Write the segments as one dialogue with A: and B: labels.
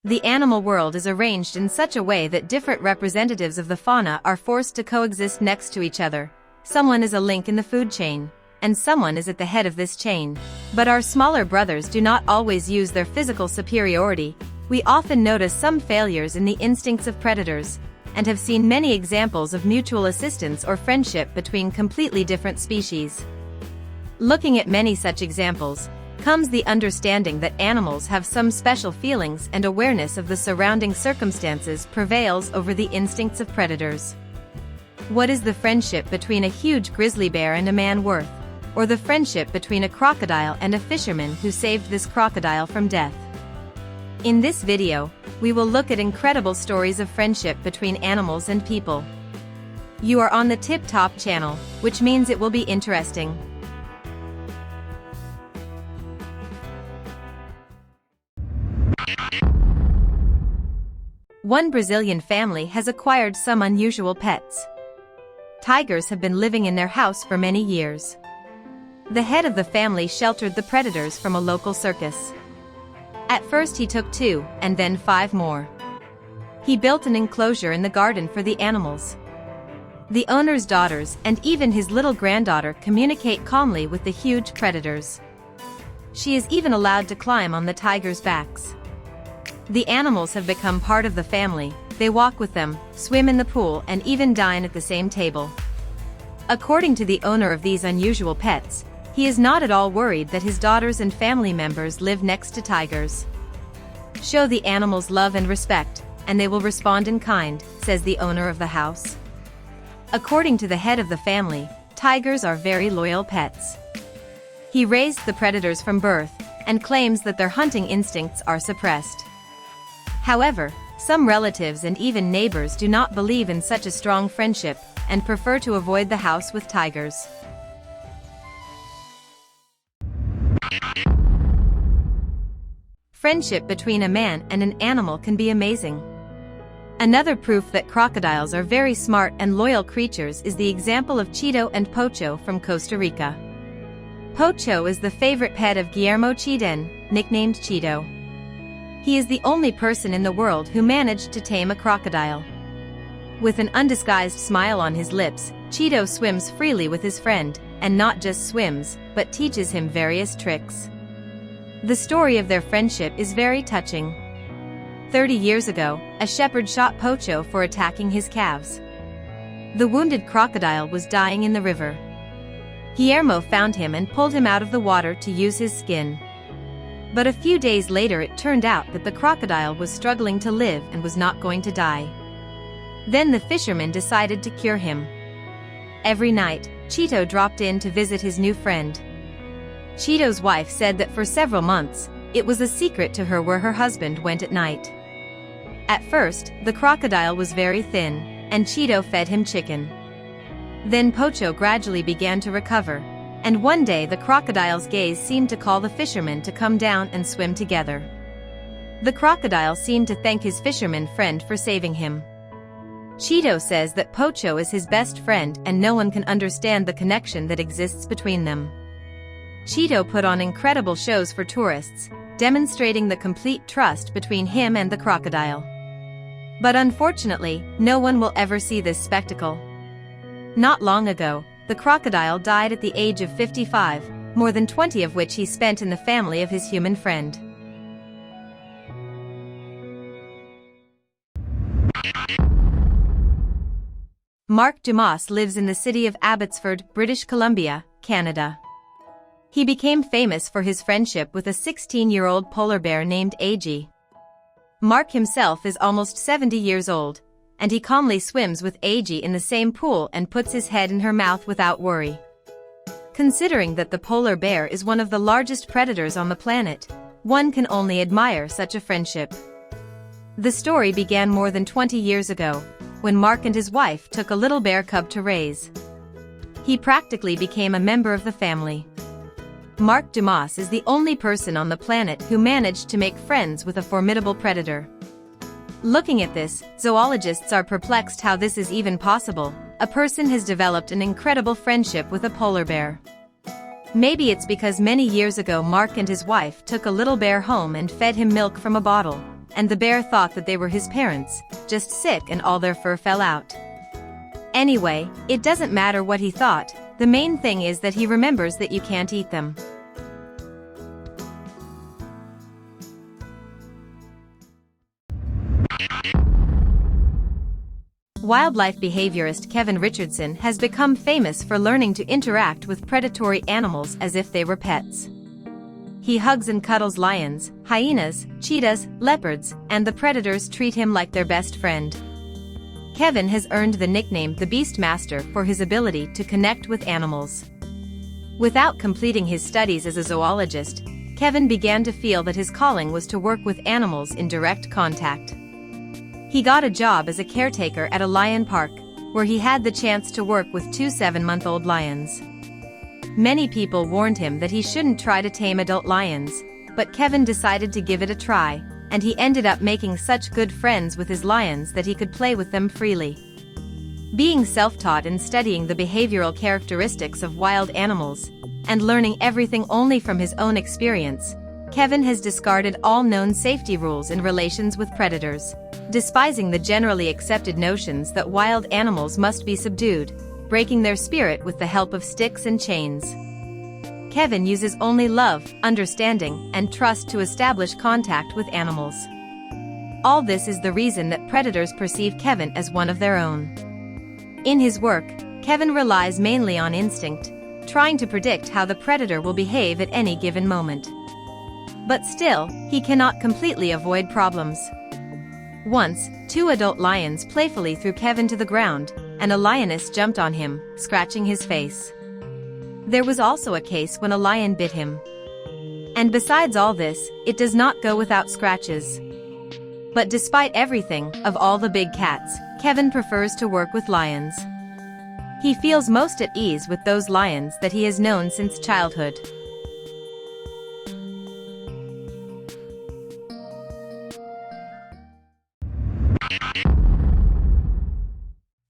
A: The animal world is arranged in such a way that different representatives of the fauna are forced to coexist next to each other. Someone is a link in the food chain, and someone is at the head of this chain. But our smaller brothers do not always use their physical superiority. We often notice some failures in the instincts of predators, and have seen many examples of mutual assistance or friendship between completely different species. Looking at many such examples, comes the understanding that animals have some special feelings and awareness of the surrounding circumstances prevails over the instincts of predators. What is the friendship between a huge grizzly bear and a man worth? Or the friendship between a crocodile and a fisherman who saved this crocodile from death? In this video, we will look at incredible stories of friendship between animals and people. You are on the Tip Top channel, which means it will be interesting. One Brazilian family has acquired some unusual pets. Tigers have been living in their house for many years. The head of the family sheltered the predators from a local circus. At first he took 2, and then 5 more. He built an enclosure in the garden for the animals. The owner's daughters and even his little granddaughter communicate calmly with the huge predators. She is even allowed to climb on the tigers' backs. The animals have become part of the family. They walk with them, swim in the pool, and even dine at the same table. According to the owner of these unusual pets, he is not at all worried that his daughters and family members live next to tigers. Show the animals love and respect, and they will respond in kind, says the owner of the house. According to the head of the family, tigers are very loyal pets. He raised the predators from birth, and claims that their hunting instincts are suppressed. However, some relatives and even neighbors do not believe in such a strong friendship, and prefer to avoid the house with tigers. Friendship between a man and an animal can be amazing. Another proof that crocodiles are very smart and loyal creatures is the example of Cheeto and Pocho from Costa Rica. Pocho is the favorite pet of Guillermo Chiden, nicknamed Cheeto. He is the only person in the world who managed to tame a crocodile. With an undisguised smile on his lips, Cheeto swims freely with his friend, and not just swims, but teaches him various tricks. The story of their friendship is very touching. 30 years ago, a shepherd shot Pocho for attacking his calves. The wounded crocodile was dying in the river. Guillermo found him and pulled him out of the water to use his skin. But a few days later it turned out that the crocodile was struggling to live and was not going to die. Then the fisherman decided to cure him. Every night, Cheeto dropped in to visit his new friend. Cheeto's wife said that for several months, it was a secret to her where her husband went at night. At first, the crocodile was very thin, and Cheeto fed him chicken. Then Pocho gradually began to recover, and one day the crocodile's gaze seemed to call the fisherman to come down and swim together. The crocodile seemed to thank his fisherman friend for saving him. Cheeto says that Pocho is his best friend and no one can understand the connection that exists between them. Cheeto put on incredible shows for tourists, demonstrating the complete trust between him and the crocodile. But unfortunately, no one will ever see this spectacle. Not long ago, the crocodile died at the age of 55, more than 20 of which he spent in the family of his human friend. Mark Dumas lives in the city of Abbotsford, British Columbia, Canada. He became famous for his friendship with a 16-year-old polar bear named Ag. Mark himself is almost 70 years old, and he calmly swims with Ag in the same pool and puts his head in her mouth without worry. Considering that the polar bear is one of the largest predators on the planet, one can only admire such a friendship. The story began more than 20 years ago, when Mark and his wife took a little bear cub to raise. He practically became a member of the family. Mark Dumas is the only person on the planet who managed to make friends with a formidable predator. Looking at this, zoologists are perplexed how this is even possible. A person has developed an incredible friendship with a polar bear. Maybe it's because many years ago Mark and his wife took a little bear home and fed him milk from a bottle, and the bear thought that they were his parents, just sick and all their fur fell out. Anyway, it doesn't matter what he thought, the main thing is that he remembers that you can't eat them. Wildlife behaviorist Kevin Richardson has become famous for learning to interact with predatory animals as if they were pets. He hugs and cuddles lions, hyenas, cheetahs, leopards, and the predators treat him like their best friend. Kevin has earned the nickname the Beastmaster for his ability to connect with animals. Without completing his studies as a zoologist, Kevin began to feel that his calling was to work with animals in direct contact. He got a job as a caretaker at a lion park, where he had the chance to work with 2 7-month-old lions. Many people warned him that he shouldn't try to tame adult lions, but Kevin decided to give it a try, and he ended up making such good friends with his lions that he could play with them freely. Being self-taught and studying the behavioral characteristics of wild animals, and learning everything only from his own experience, Kevin has discarded all known safety rules in relations with predators, despising the generally accepted notions that wild animals must be subdued, breaking their spirit with the help of sticks and chains. Kevin uses only love, understanding, and trust to establish contact with animals. All this is the reason that predators perceive Kevin as one of their own. In his work, Kevin relies mainly on instinct, trying to predict how the predator will behave at any given moment. But still, he cannot completely avoid problems. Once, 2 adult lions playfully threw Kevin to the ground, and a lioness jumped on him, scratching his face. There was also a case when a lion bit him. And besides all this, it does not go without scratches. But despite everything, of all the big cats, Kevin prefers to work with lions. He feels most at ease with those lions that he has known since childhood.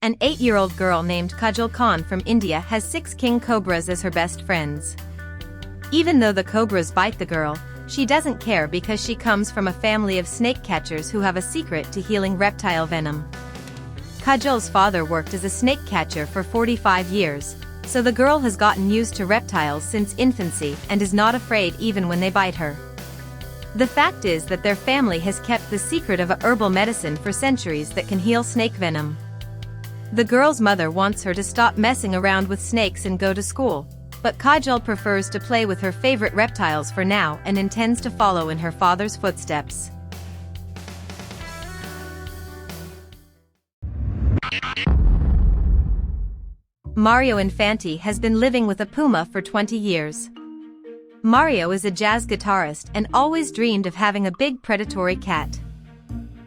A: An 8-year-old girl named Kajal Khan from India has 6 king cobras as her best friends. Even though the cobras bite the girl, she doesn't care because she comes from a family of snake catchers who have a secret to healing reptile venom. Kajal's father worked as a snake catcher for 45 years, so the girl has gotten used to reptiles since infancy and is not afraid even when they bite her. The fact is that their family has kept the secret of a herbal medicine for centuries that can heal snake venom. The girl's mother wants her to stop messing around with snakes and go to school, but Kajal prefers to play with her favorite reptiles for now and intends to follow in her father's footsteps. Mario Infante has been living with a puma for 20 years. Mario is a jazz guitarist and always dreamed of having a big predatory cat.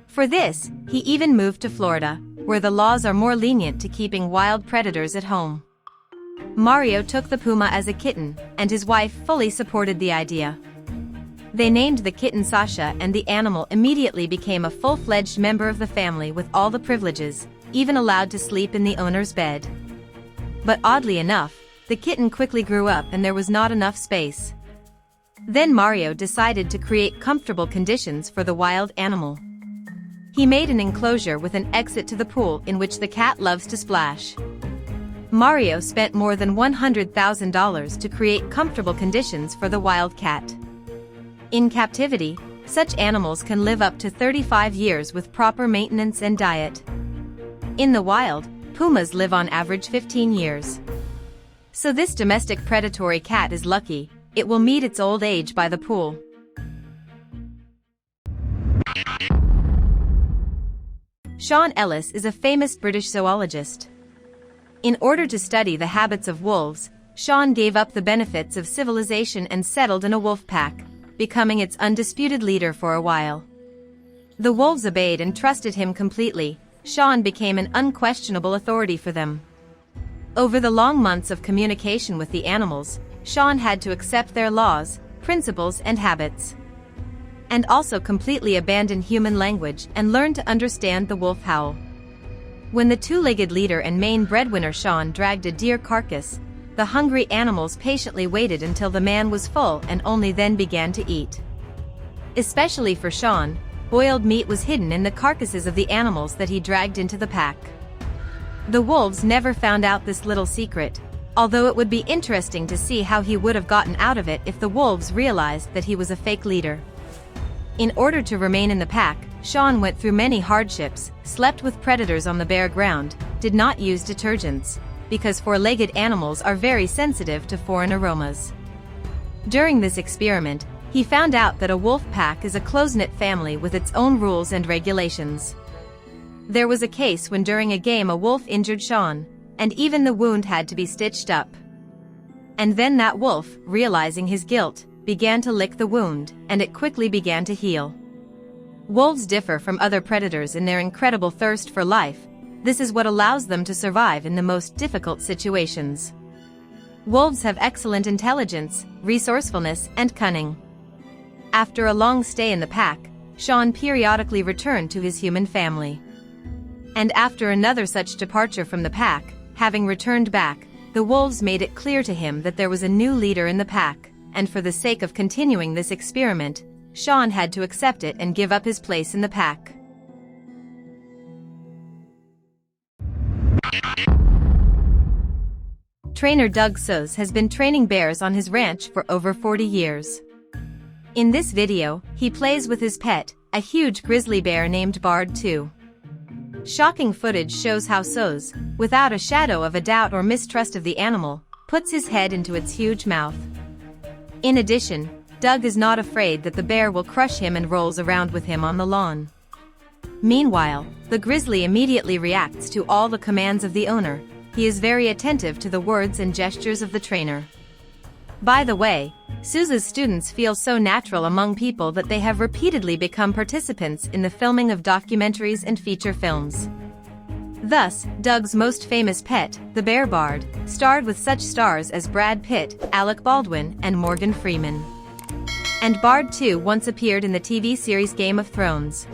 A: For this, he even moved to Florida, where the laws are more lenient to keeping wild predators at home. Mario took the puma as a kitten, and his wife fully supported the idea. They named the kitten Sasha, and the animal immediately became a full-fledged member of the family with all the privileges, even allowed to sleep in the owner's bed. But oddly enough, the kitten quickly grew up and there was not enough space. Then Mario decided to create comfortable conditions for the wild animal. He made an enclosure with an exit to the pool in which the cat loves to splash. Mario spent more than $100,000 to create comfortable conditions for the wild cat. In captivity, such animals can live up to 35 years with proper maintenance and diet. In the wild, pumas live on average 15 years. So this domestic predatory cat is lucky, it will meet its old age by the pool. Shawn Ellis is a famous British zoologist. In order to study the habits of wolves, Shawn gave up the benefits of civilization and settled in a wolf pack, becoming its undisputed leader for a while. The wolves obeyed and trusted him completely. Shawn became an unquestionable authority for them. Over the long months of communication with the animals, Shawn had to accept their laws, principles and habits. And also completely abandon human language and learn to understand the wolf howl. When the two-legged leader and main breadwinner Shawn dragged a deer carcass, the hungry animals patiently waited until the man was full and only then began to eat. Especially for Shawn, boiled meat was hidden in the carcasses of the animals that he dragged into the pack. The wolves never found out this little secret, although it would be interesting to see how he would have gotten out of it if the wolves realized that he was a fake leader. In order to remain in the pack, Shawn went through many hardships, slept with predators on the bare ground, did not use detergents, because four-legged animals are very sensitive to foreign aromas. During this experiment, he found out that a wolf pack is a close-knit family with its own rules and regulations. There was a case when during a game a wolf injured Shawn, and even the wound had to be stitched up. And then that wolf, realizing his guilt, began to lick the wound, and it quickly began to heal. Wolves differ from other predators in their incredible thirst for life. This is what allows them to survive in the most difficult situations. Wolves have excellent intelligence, resourcefulness, and cunning. After a long stay in the pack, Shawn periodically returned to his human family. And after another such departure from the pack, having returned back, the wolves made it clear to him that there was a new leader in the pack, and for the sake of continuing this experiment, Shawn had to accept it and give up his place in the pack. Trainer Doug Soz has been training bears on his ranch for over 40 years. In this video, he plays with his pet, a huge grizzly bear named Bard 2. Shocking footage shows how Soz, without a shadow of a doubt or mistrust of the animal, puts his head into its huge mouth. In addition, Doug is not afraid that the bear will crush him and rolls around with him on the lawn. Meanwhile, the grizzly immediately reacts to all the commands of the owner. He is very attentive to the words and gestures of the trainer. By the way, Soz's students feel so natural among people that they have repeatedly become participants in the filming of documentaries and feature films. Thus, Doug's most famous pet, the bear Bard, starred with such stars as Brad Pitt, Alec Baldwin, and Morgan Freeman. And Bard 2 once appeared in the TV series Game of Thrones.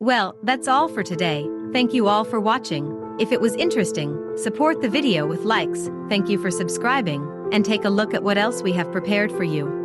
A: Well, that's all for today. Thank you all for watching. If it was interesting, support the video with likes, thank you for subscribing, and take a look at what else we have prepared for you.